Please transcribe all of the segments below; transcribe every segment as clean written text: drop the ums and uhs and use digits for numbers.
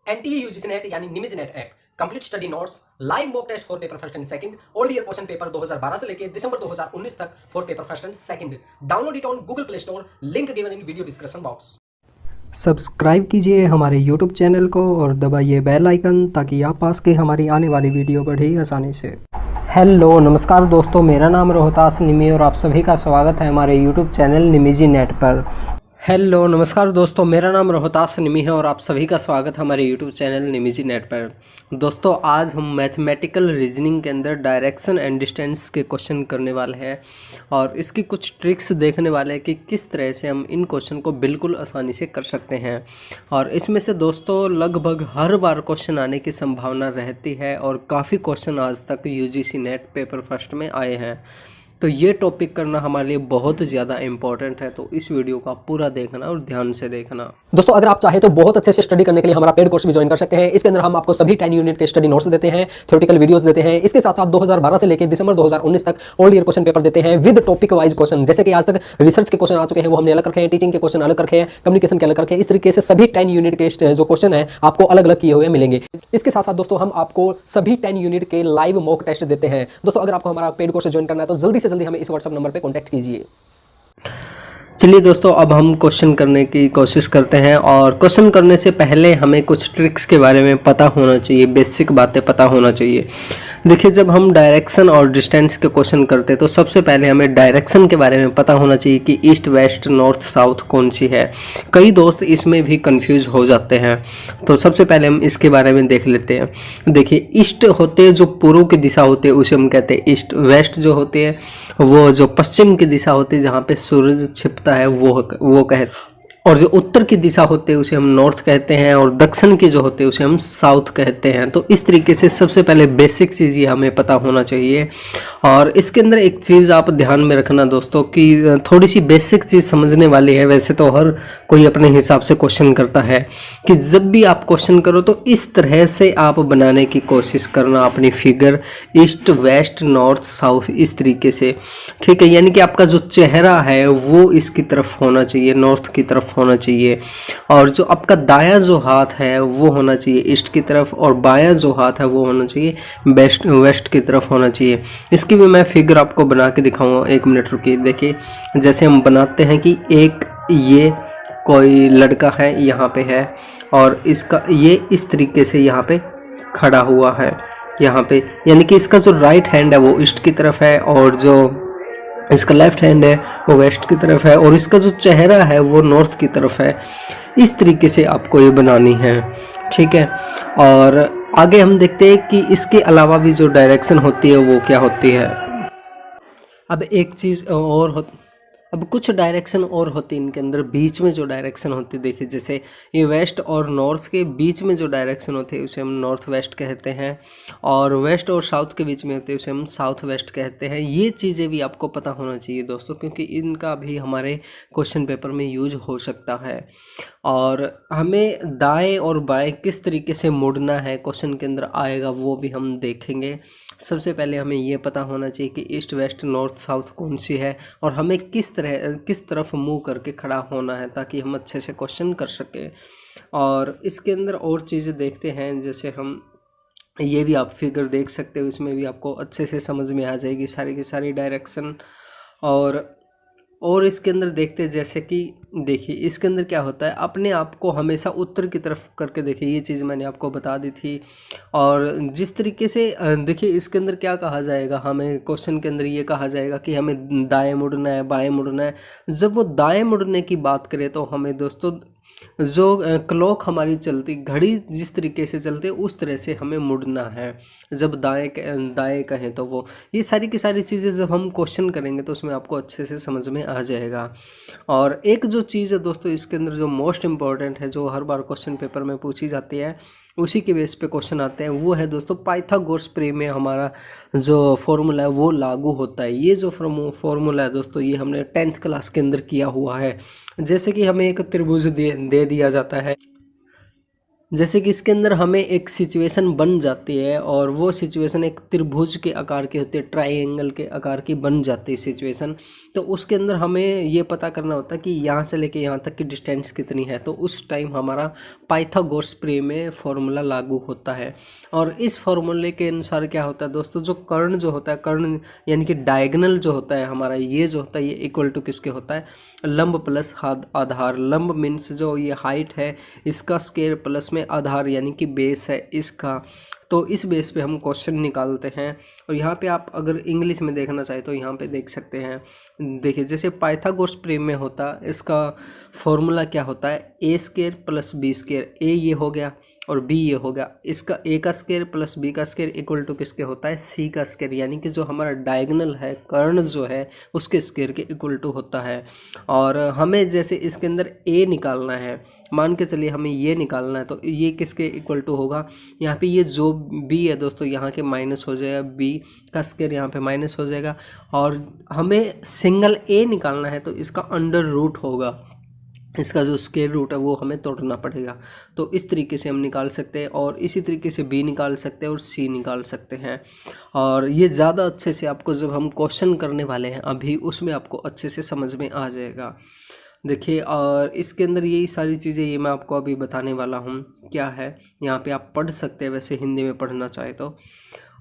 NTA UGC NET यानी निमिज NET app complete study notes live mock test for paper first and second old year question paper 2012 से लेकर दिसंबर 2019 तक for paper first and second. Download it on Google Play store, link given in video description box. Subscribe कीजिए हमारे YouTube channel को और दबाइए bell icon ताकि आप पास के हमारी आने वाली वीडियो बढ़े आसानी से। हेलो नमस्कार दोस्तों, मेरा नाम रोहतास निमी और आप सभी का स्वागत है हमारे YouTube चैनल निमिजी नेट पर। हेलो नमस्कार दोस्तों, मेरा नाम रोहतास निमी है और आप सभी का स्वागत है हमारे यूट्यूब चैनल निमिजी नेट पर। दोस्तों आज हम मैथमेटिकल रीजनिंग के अंदर डायरेक्शन एंड डिस्टेंस के क्वेश्चन करने वाले हैं और इसकी कुछ ट्रिक्स देखने वाले हैं कि किस तरह से हम इन क्वेश्चन को बिल्कुल आसानी से कर सकते हैं। और इसमें से दोस्तों लगभग हर बार क्वेश्चन आने की संभावना रहती है और काफ़ी क्वेश्चन आज तक यूजीसी नेट पेपर फर्स्ट में आए हैं, तो ये टॉपिक करना हमारे लिए बहुत ज़्यादा इंपॉर्टेंट है। तो इस वीडियो का पूरा देखना और ध्यान से देखना। दोस्तों अगर आप चाहे तो बहुत अच्छे से स्टडी करने के लिए हमारा पेड कोर्स भी ज्वाइन कर सकते हैं। इसके अंदर हम आपको सभी 10 यूनिट के स्टडी नोट्स देते हैं, थ्योरेटिकल वीडियोस देते हैं। इसके साथ साथ 2012 से लेकर दिसंबर 2019 तक ओल्ड ईयर क्वेश्चन पेपर देते हैं विद टॉपिक वाइज क्वेश्चन। जैसे कि आज तक रिसर्च के क्वेश्चन आ चुके हैं वो हमने अलग रखे हैं, टीचिंग के क्वेश्चन अलग रखे हैं, कम्युनिकेशन के अलग रखे हैं। इस तरीके से सभी 10 यूनिट के जो क्वेश्चन है आपको अलग अलग किए हुए मिलेंगे। इसके साथ साथ दोस्तों हम आपको सभी 10 यूनिट के लाइव मॉक टेस्ट देते हैं। दोस्तों अगर आपको हमारा पेड कोर्स ज्वाइन करना है तो जल्दी से जल्दी हमें इस व्हाट्सएप नंबर पे कांटेक्ट कीजिए। चलिए दोस्तों अब हम क्वेश्चन करने की कोशिश करते हैं और क्वेश्चन करने से पहले हमें कुछ ट्रिक्स के बारे में पता होना चाहिए, बेसिक बातें पता होना चाहिए। देखिए जब हम डायरेक्शन और डिस्टेंस के क्वेश्चन करते हैं तो सबसे पहले हमें डायरेक्शन के बारे में पता होना चाहिए कि ईस्ट वेस्ट नॉर्थ साउथ कौन सी है। कई दोस्त इसमें भी कंफ्यूज हो जाते हैं, तो सबसे पहले हम इसके बारे में देख लेते हैं। देखिए ईस्ट होते जो पूर्व की दिशा होती है उसे हम कहते हैं ईस्ट। वेस्ट जो होती है वो जो पश्चिम की दिशा होती है जहाँ पे सूरज छिपता है वो कहते, और जो उत्तर की दिशा होती है उसे हम नॉर्थ कहते हैं और दक्षिण की जो होती है उसे हम साउथ कहते हैं। तो इस तरीके से सबसे पहले बेसिक चीज़ ये हमें पता होना चाहिए। और इसके अंदर एक चीज़ आप ध्यान में रखना दोस्तों कि थोड़ी सी बेसिक चीज़ समझने वाली है। वैसे तो हर कोई अपने हिसाब से क्वेश्चन करता है कि जब भी आप क्वेश्चन करो तो इस तरह से आप बनाने की कोशिश करना अपनी figure east west north south इस तरीके से, ठीक है। यानी कि आपका जो चेहरा है वो इसकी तरफ होना चाहिए, नॉर्थ की तरफ होना चाहिए, और जो आपका दायां जो हाथ है वो होना चाहिए ईस्ट की तरफ और बायां जो हाथ है वो होना चाहिए वेस्ट की तरफ होना चाहिए। इसकी भी मैं फिगर आपको बना के दिखाऊंगा, 1 मिनट रुकिए। देखिए जैसे हम बनाते हैं कि एक ये कोई लड़का है यहाँ पे है और इसका ये इस तरीके से यहाँ पे खड़ा हुआ है यहाँ पे, यानी कि इसका जो राइट हैंड है वो ईस्ट की तरफ है और जो इसका लेफ्ट हैंड है वो वेस्ट की तरफ है और इसका जो चेहरा है वो नॉर्थ की तरफ है। इस तरीके से आपको ये बनानी है, ठीक है। और आगे हम देखते हैं कि इसके अलावा भी जो डायरेक्शन होती है वो क्या होती है। अब एक चीज़ और अब कुछ डायरेक्शन और होती है इनके अंदर, बीच में जो डायरेक्शन होती है देखिए जैसे ये वेस्ट और नॉर्थ के बीच में जो डायरेक्शन होती है उसे हम नॉर्थ वेस्ट कहते हैं और वेस्ट और साउथ के बीच में होती है उसे हम साउथ वेस्ट कहते हैं। ये चीज़ें भी आपको पता होना चाहिए दोस्तों क्योंकि इनका भी हमारे क्वेश्चन पेपर में यूज हो सकता है। और हमें दाएं और बाएं किस तरीके से मुड़ना है क्वेश्चन के अंदर आएगा वो भी हम देखेंगे। सबसे पहले हमें ये पता होना चाहिए कि ईस्ट वेस्ट नॉर्थ साउथ कौन सी है और हमें किस तरफ मुंह करके खड़ा होना है ताकि हम अच्छे से क्वेश्चन कर सकें। और इसके अंदर और चीज़ें देखते हैं, जैसे हम ये भी आप फिगर देख सकते हो, इसमें भी आपको अच्छे से समझ में आ जाएगी सारी की सारी डायरेक्शन। और इसके अंदर देखते हैं जैसे कि देखिए इसके अंदर क्या होता है, अपने आप को हमेशा उत्तर की तरफ करके देखिए, ये चीज़ मैंने आपको बता दी थी। और जिस तरीके से देखिए इसके अंदर क्या कहा जाएगा, हमें क्वेश्चन के अंदर ये कहा जाएगा कि हमें दाएं मुड़ना है बाएं मुड़ना है। जब वो दाएं मुड़ने की बात करें तो हमें दोस्तों जो क्लॉक हमारी चलती, घड़ी जिस तरीके से चलती है उस तरह से हमें मुड़ना है। जब दाएं कहें तो वो ये सारी की सारी चीज़ें जब हम क्वेश्चन करेंगे तो उसमें आपको अच्छे से समझ में आ जाएगा। और एक जो चीज़ है दोस्तों इसके अंदर जो मोस्ट इम्पॉर्टेंट है, जो हर बार क्वेश्चन पेपर में पूछी जाती है, उसी के बेस पे क्वेश्चन आते हैं, वो है दोस्तों पाइथागोरस प्रमेय में हमारा जो फॉर्मूला है वो लागू होता है। ये जो फॉर्मूला है दोस्तों ये हमने 10th क्लास के अंदर किया हुआ है। जैसे कि हमें एक त्रिभुज दे दिया जाता है, जैसे कि इसके अंदर हमें एक सिचुएशन बन जाती है और वो सिचुएशन एक त्रिभुज के आकार की होती है, ट्रायंगल के आकार की बन जाती है सिचुएशन। तो उसके अंदर हमें ये पता करना होता है कि यहाँ से लेके यहाँ तक की डिस्टेंस कितनी है। तो उस टाइम हमारा पाइथागोरस प्रमेय फॉर्मूला लागू होता है। और इस फॉर्मूले के अनुसार क्या होता है दोस्तों, जो कर्ण जो होता है, कर्ण यानी कि डायगोनल जो होता है हमारा, ये जो होता है ये इक्वल टू किसके होता है, लंब प्लस आधार। लंब मीन्स जो ये हाइट है इसका स्क्वायर प्लस में आधार यानी कि बेस है इसका। तो इस बेस पे हम क्वेश्चन निकालते हैं। और यहाँ पे आप अगर इंग्लिश में देखना चाहे तो यहाँ पे देख सकते हैं। देखिए जैसे पाइथागोरस प्रमेय होता है, इसका फॉर्मूला क्या होता है, ए स्क्वायर प्लस बी स्क्वायर। ए ये हो गया और बी ये हो गया, इसका ए का स्क्वायर प्लस बी का स्क्वायर इक्वल टू किसके होता है, सी का स्क्वायर। यानी कि जो हमारा डायगोनल है, कर्ण जो है, उसके स्क्वायर के इक्वल टू होता है। और हमें जैसे इसके अंदर ए निकालना है, मान के चलिए हमें ये निकालना है, तो ये किसके इक्वल टू होगा, यहाँ पे ये जो बी है दोस्तों यहाँ के माइनस हो जाएगा, बी का स्क्वायर यहाँ पे माइनस हो जाएगा। और हमें सिंगल ए निकालना है तो इसका अंडर रूट होगा, इसका जो स्क्वायर रूट है वो हमें तोड़ना पड़ेगा। तो इस तरीके से हम निकाल सकते हैं। और इसी तरीके से बी निकाल सकते हैं और सी निकाल सकते हैं। और ये ज़्यादा अच्छे से आपको जब हम क्वेश्चन करने वाले हैं अभी, उसमें आपको अच्छे से समझ में आ जाएगा। देखिए, और इसके अंदर यही सारी चीज़ें ये मैं आपको अभी बताने वाला हूँ क्या है। यहाँ पे आप पढ़ सकते हैं वैसे हिंदी में पढ़ना चाहे तो।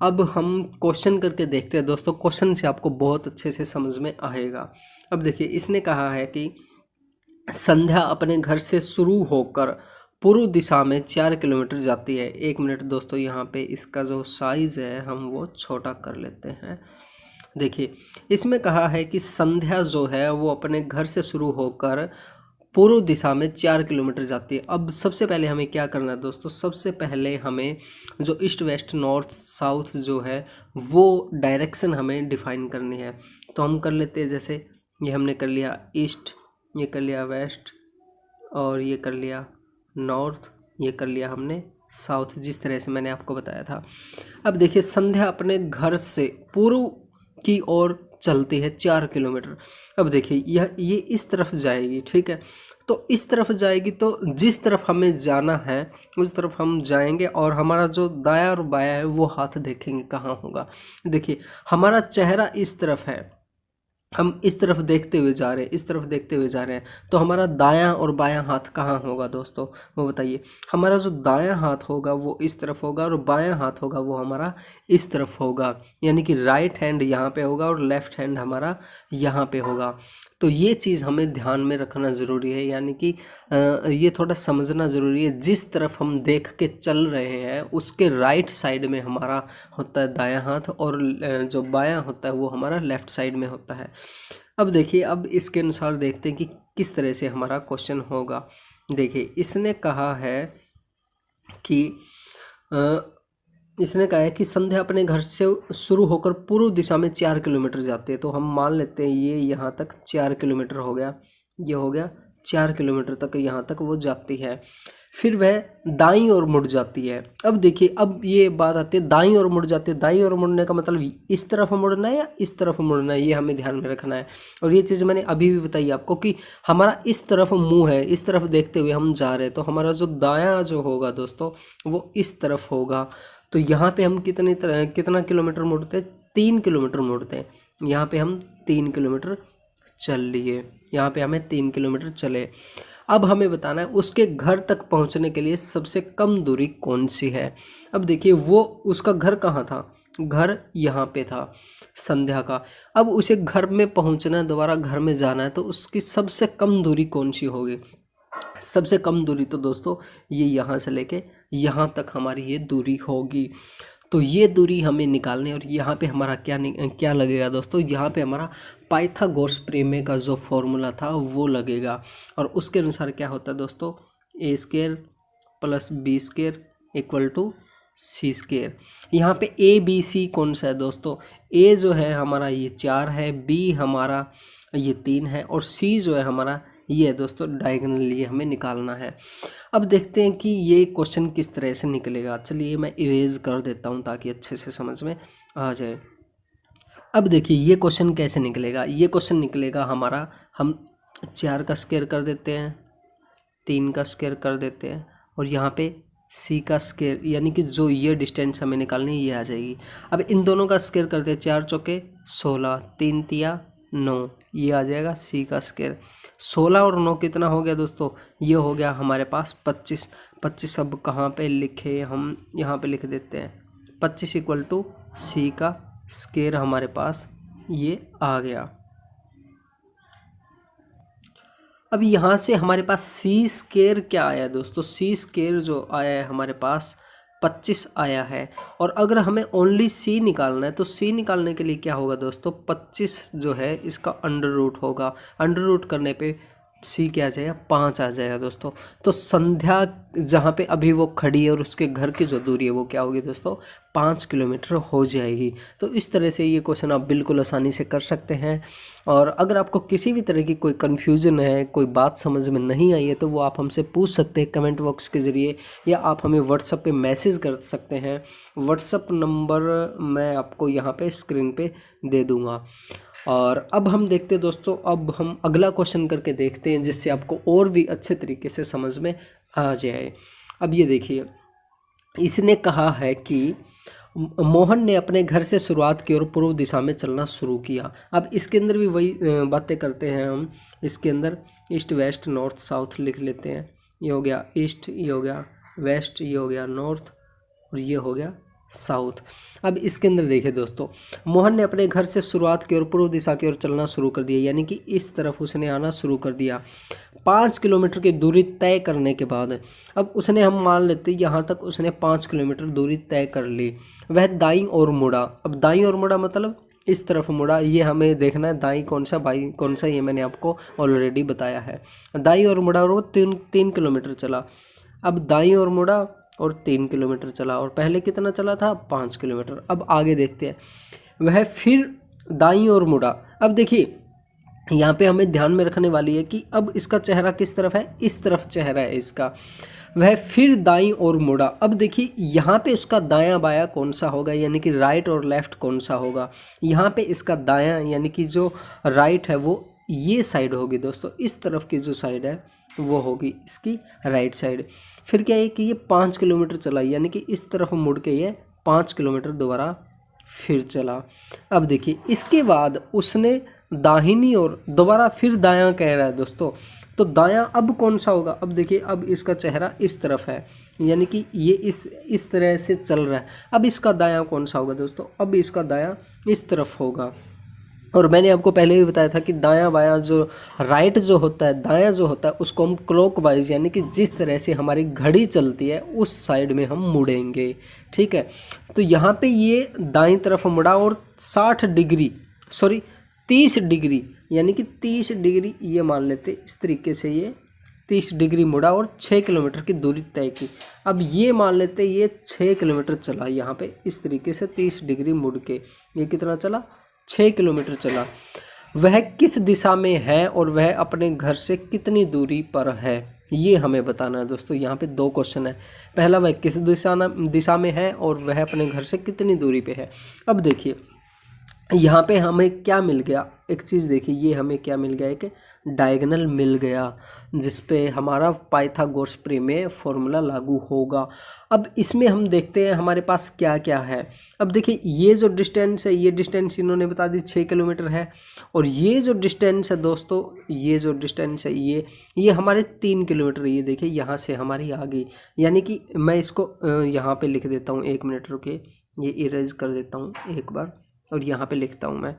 अब हम क्वेश्चन करके देखते हैं दोस्तों, क्वेश्चन से आपको बहुत अच्छे से समझ में आएगा। अब देखिए इसने कहा है कि संध्या अपने घर से शुरू होकर पूर्व दिशा में 4 किलोमीटर जाती है। 1 मिनट दोस्तों, यहाँ पे इसका जो साइज़ है हम वो छोटा कर लेते हैं। देखिए इसमें कहा है कि संध्या जो है वो अपने घर से शुरू होकर पूर्व दिशा में 4 किलोमीटर जाती है। अब सबसे पहले हमें क्या करना है दोस्तों, सबसे पहले हमें जो ईस्ट वेस्ट नॉर्थ साउथ जो है वो डायरेक्शन हमें डिफाइन करनी है। तो हम कर लेते हैं, जैसे ये हमने कर लिया ईस्ट, ये कर लिया वेस्ट, और ये कर लिया नॉर्थ, ये कर लिया हमने साउथ, जिस तरह से मैंने आपको बताया था। अब देखिए संध्या अपने घर से पूर्व की ओर चलती है 4 किलोमीटर। अब देखिए ये इस तरफ जाएगी, ठीक है। तो इस तरफ जाएगी तो जिस तरफ हमें जाना है उस तरफ हम जाएंगे। और हमारा जो दाया और बाया है वो हाथ देखेंगे कहाँ होगा। देखिए हमारा चेहरा इस तरफ है, हम इस तरफ देखते हुए जा रहे हैं, इस तरफ देखते हुए जा रहे हैं। तो हमारा दायां और बायां हाथ कहाँ होगा दोस्तों, वो बताइए। हमारा जो दायां हाथ होगा वो इस तरफ होगा और बायां हाथ होगा वो हमारा इस तरफ होगा। यानी कि राइट हैंड यहाँ पे होगा और लेफ्ट हैंड हमारा यहाँ पे होगा। तो ये चीज़ हमें ध्यान में रखना ज़रूरी है, यानी कि ये थोड़ा समझना ज़रूरी है। जिस तरफ हम देख के चल रहे हैं उसके राइट साइड में हमारा होता है दायां हाथ, और जो बायां होता है वो हमारा लेफ्ट साइड में होता है। अब देखिए, अब इसके अनुसार देखते हैं कि किस तरह से हमारा क्वेश्चन होगा। देखिए इसने कहा है कि संध्या अपने घर से शुरू होकर पूर्व दिशा में 4 किलोमीटर जाती है। तो हम मान लेते हैं ये यहाँ तक 4 किलोमीटर हो गया, ये हो गया 4 किलोमीटर तक यहाँ तक वो जाती है। फिर वह दाईं ओर मुड़ जाती है। अब देखिए, अब ये बात आती है दाईं ओर मुड़ जाती है। दाईं ओर मुड़ने का मतलब इस तरफ मुड़ना है या इस तरफ मुड़ना है, ये हमें ध्यान में रखना है। और ये चीज़ मैंने अभी भी बताई आपको कि हमारा इस तरफ मुंह है, इस तरफ देखते हुए हम जा रहे हैं। तो हमारा जो दायां जो होगा दोस्तों वो इस तरफ होगा। तो यहाँ पे हम कितना किलोमीटर मुड़ते हैं, 3 किलोमीटर मुड़ते हैं। यहाँ पे हम 3 किलोमीटर चल लिए, यहाँ पे हमें 3 किलोमीटर चले। अब हमें बताना है उसके घर तक पहुंचने के लिए सबसे कम दूरी कौन सी है। अब देखिए वो उसका घर कहाँ था, घर यहाँ पे था संध्या का। अब उसे घर में पहुंचना है, दोबारा घर में जाना है, तो उसकी सबसे कम दूरी कौन सी होगी। सबसे कम दूरी तो दोस्तों ये यहाँ से लेके यहाँ तक हमारी ये दूरी होगी। तो ये दूरी हमें निकालनी है। और यहाँ पे हमारा क्या लगेगा दोस्तों, यहाँ पे हमारा पाइथागोरस प्रमेय का जो फॉर्मूला था वो लगेगा। और उसके अनुसार क्या होता है दोस्तों, A square plus B square equal to C square. यहाँ पे ए बी सी कौन सा है दोस्तों, ए जो है हमारा ये 4 है, बी हमारा ये 3 है, और सी जो है हमारा ये है दोस्तों डायगोनल, ये हमें निकालना है। अब देखते हैं कि ये क्वेश्चन किस तरह से निकलेगा। चलिए मैं इरेज कर देता हूँ ताकि अच्छे से समझ में आ जाए। अब देखिए ये क्वेश्चन कैसे निकलेगा। ये क्वेश्चन निकलेगा हमारा, हम 4 का स्क्वायर कर देते हैं, 3 का स्क्वायर कर देते हैं, और यहाँ पे सी का स्क्वायर, यानी कि जो ये डिस्टेंस हमें निकालनी है ये आ जाएगी। अब इन दोनों का स्क्वायर करते हैं, 4 चौके 16, 3 तिया 9, ये आ जाएगा सी का स्क्वायर। 16 और 9 कितना हो गया दोस्तों, ये हो गया हमारे पास 25। 25 अब कहाँ पे लिखे, हम यहाँ पे लिख देते हैं 25 इक्वल टू सी का स्क्वायर हमारे पास ये आ गया। अब यहाँ से हमारे पास सी स्क्वायर क्या आया दोस्तों, सी स्क्वायर जो आया है हमारे पास 25 आया है। और अगर हमें ओनली सी निकालना है तो सी निकालने के लिए क्या होगा दोस्तों, 25 जो है इसका अंडर रूट होगा, अंडर रूट करने पे सी क्या आ जाएगा, 5 आ जाएगा दोस्तों। तो संध्या जहाँ पे अभी वो खड़ी है और उसके घर की जो दूरी है वो क्या होगी दोस्तों, 5 किलोमीटर हो जाएगी। तो इस तरह से ये क्वेश्चन आप बिल्कुल आसानी से कर सकते हैं। और अगर आपको किसी भी तरह की कोई कन्फ्यूज़न है, कोई बात समझ में नहीं आई है, तो वो आप हमसे पूछ सकते हैं कमेंट बॉक्स के ज़रिए, या आप हमें व्हाट्सएप पे मैसेज कर सकते हैं। व्हाट्सएप नंबर मैं आपको यहाँ पे स्क्रीन पे दे दूँगा। और अब हम देखते हैं दोस्तों, अब हम अगला क्वेश्चन करके देखते हैं जिससे आपको और भी अच्छे तरीके से समझ में आ जाए। अब ये देखिए, इसने कहा है कि मोहन ने अपने घर से शुरुआत की और पूर्व दिशा में चलना शुरू किया। अब इसके अंदर भी वही बातें करते हैं हम। इसके अंदर ईस्ट वेस्ट नॉर्थ साउथ लिख लेते हैं। ये हो गया ईस्ट, ये हो गया वेस्ट, ये हो गया नॉर्थ और ये हो गया साउथ। अब इसके अंदर देखिए दोस्तों, मोहन ने अपने घर से शुरुआत की और पूर्व दिशा की ओर चलना शुरू कर दिया, यानी कि इस तरफ उसने आना शुरू कर दिया। 5 किलोमीटर की दूरी तय करने के बाद अब उसने, हम मान लेते यहाँ तक उसने 5 किलोमीटर दूरी तय कर ली। वह दाईं ओर मुड़ा। अब दाईं ओर मुड़ा मतलब इस तरफ मुड़ा, ये हमें देखना है दाईं कौन सा बाईं कौन सा, ये मैंने आपको ऑलरेडी बताया है। दाईं ओर मुड़ा और वो 3 किलोमीटर चला। अब दाईं ओर मुड़ा और 3 किलोमीटर चला, और पहले कितना चला था, 5 किलोमीटर। अब आगे देखते हैं, वह फिर दाईं ओर मुड़ा। अब देखिए यहाँ पे हमें ध्यान में रखने वाली है कि अब इसका चेहरा किस तरफ है, इस तरफ चेहरा है इसका। वह फिर दाईं ओर मुड़ा। अब देखिए यहाँ पे उसका दायां बायां कौन सा होगा, यानी कि राइट और लेफ्ट कौन सा होगा। यहाँ पे इसका दायां यानी कि जो राइट है वो ये साइड होगी दोस्तों, इस तरफ की जो साइड है वो होगी इसकी राइट साइड। फिर क्या है कि ये 5 किलोमीटर चला, यानी कि इस तरफ मुड़ के ये 5 किलोमीटर दोबारा फिर चला। अब देखिए इसके बाद उसने दाहिनी ओर दोबारा फिर दायां कह रहा है दोस्तों, तो दायां अब कौन सा होगा। अब देखिए अब इसका चेहरा इस तरफ है, यानी कि ये इस तरह से चल रहा है। अब इसका दायां कौन सा होगा दोस्तों, अब इसका दायां इस तरफ होगा। और मैंने आपको पहले भी बताया था कि दायां बायां जो राइट जो होता है, दायां जो होता है उसको हम क्लॉकवाइज यानी कि जिस तरह से हमारी घड़ी चलती है उस साइड में हम मुड़ेंगे, ठीक है। तो यहाँ पे ये दाईं तरफ मुड़ा और 30 डिग्री यानी कि 30 डिग्री ये मान लेते, इस तरीके से ये 30 डिग्री मुड़ा और 6 किलोमीटर की दूरी तय की। अब ये मान लेते ये 6 किलोमीटर चला, यहाँ पे इस तरीके से 30 डिग्री मुड़ के ये कितना चला, 6 किलोमीटर चला। वह किस दिशा में है और वह अपने घर से कितनी दूरी पर है, ये हमें बताना है दोस्तों। यहाँ पे 2 क्वेश्चन है। पहला, वह किस दिशा में है और वह अपने घर से कितनी दूरी पे है। अब देखिए यहाँ पे हमें क्या मिल गया, एक चीज़ देखिए, ये हमें क्या मिल गया, एक डायगोनल मिल गया जिस पे हमारा पाइथागोरस प्रमेय फॉर्मूला लागू होगा। अब इसमें हम देखते हैं हमारे पास क्या क्या है। अब देखिए ये जो डिस्टेंस है, ये डिस्टेंस इन्होंने बता दी 6 किलोमीटर है, और ये जो डिस्टेंस है दोस्तों, ये जो डिस्टेंस है ये हमारे 3 किलोमीटर, ये देखिए यहाँ से हमारी आ गई। यानी कि मैं इसको यहाँ पे लिख देता हूँ, 1 मिनट रुके, ये इरेज कर देता हूँ एक बार और यहाँ पे लिखता हूँ मैं।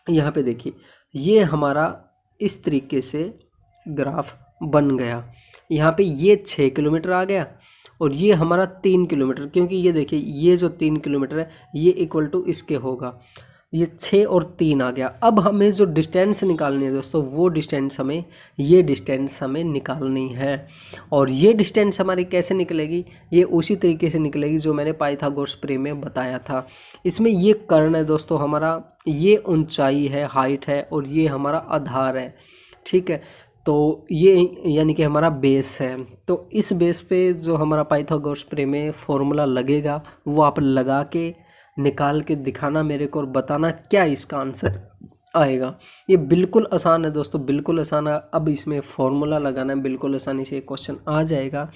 यहाँ पे देखिए ये हमारा इस तरीके से ग्राफ बन गया। यहाँ पे ये 6 किलोमीटर आ गया और ये हमारा 3 किलोमीटर, क्योंकि ये देखिए ये जो 3 किलोमीटर है ये इक्वल टू इसके होगा, ये 6 और 3 आ गया। अब हमें जो डिस्टेंस निकालनी है दोस्तों, वो डिस्टेंस हमें, ये डिस्टेंस हमें निकालनी है। और ये डिस्टेंस हमारी कैसे निकलेगी, ये उसी तरीके से निकलेगी जो मैंने पाइथागोरस प्रमेय में बताया था। इसमें ये कर्ण है दोस्तों हमारा, ये ऊंचाई है, हाइट है, और ये हमारा आधार है, ठीक है। तो ये यानी कि हमारा बेस है। तो इस बेस पे जो हमारा पाइथागोरस प्रमेय फॉर्मूला लगेगा वो आप लगा के निकाल के दिखाना मेरे को और बताना क्या इसका आंसर आएगा। ये बिल्कुल आसान है दोस्तों, बिल्कुल आसान है। अब इसमें फॉर्मूला लगाना है, बिल्कुल आसानी से क्वेश्चन आ जाएगा।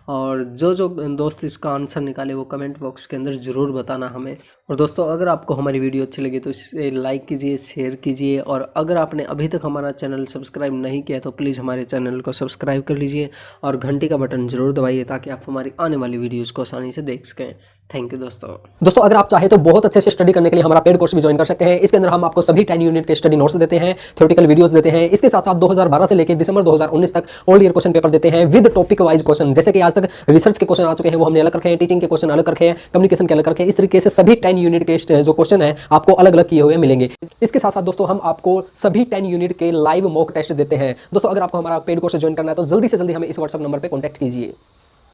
और जो जो दोस्त इसका आंसर निकाले वो कमेंट बॉक्स के अंदर ज़रूर बताना हमें। और दोस्तों अगर आपको हमारी वीडियो अच्छी लगी तो इसे लाइक कीजिए, शेयर कीजिए, और अगर आपने अभी तक हमारा चैनल सब्सक्राइब नहीं किया तो प्लीज़ हमारे चैनल को सब्सक्राइब कर लीजिए और घंटी का बटन ज़रूर दबाइए ताकि आप हमारी आने वाली वीडियोज़ को आसानी से देख सकें। थैंक यू दोस्तों अगर आप चाहे तो बहुत अच्छे से स्टडी करने के लिए हमारा पेड कोर्स भी ज्वाइन कर सकते हैं। इसके अंदर हम आपको सभी 10 यूनिट के स्टडी नोट्स देते हैं, थ्योरेटिकल वीडियोस देते हैं। इसके साथ साथ 2012 से लेकर दिसंबर 2019 तक ओल्ड ईयर क्वेश्चन पेपर देते हैं विद टॉपिक वाइज क्वेश्चन। जैसे कि आज तक रिसर्च के क्वेश्चन आ चुके हैं वो हमने अलग रखे हैं, टीचिंग के क्वेश्चन अलग रखे हैं, कम्युनिकेशन के अलग रखे हैं। इस तरीके से सभी 10 यूनिट के जो क्वेश्चन है आपको अलग अलग किए हुए मिलेंगे। इसके साथ साथ दोस्तों हम आपको सभी 10 यूनिट के लाइव मॉक टेस्ट देते हैं। दोस्तों अगर आपको हमारा पेड कोर्स ज्वाइन करना है तो जल्दी से जल्दी हमें इस व्हाट्सएप नंबर पर कॉन्टैक्ट कीजिए।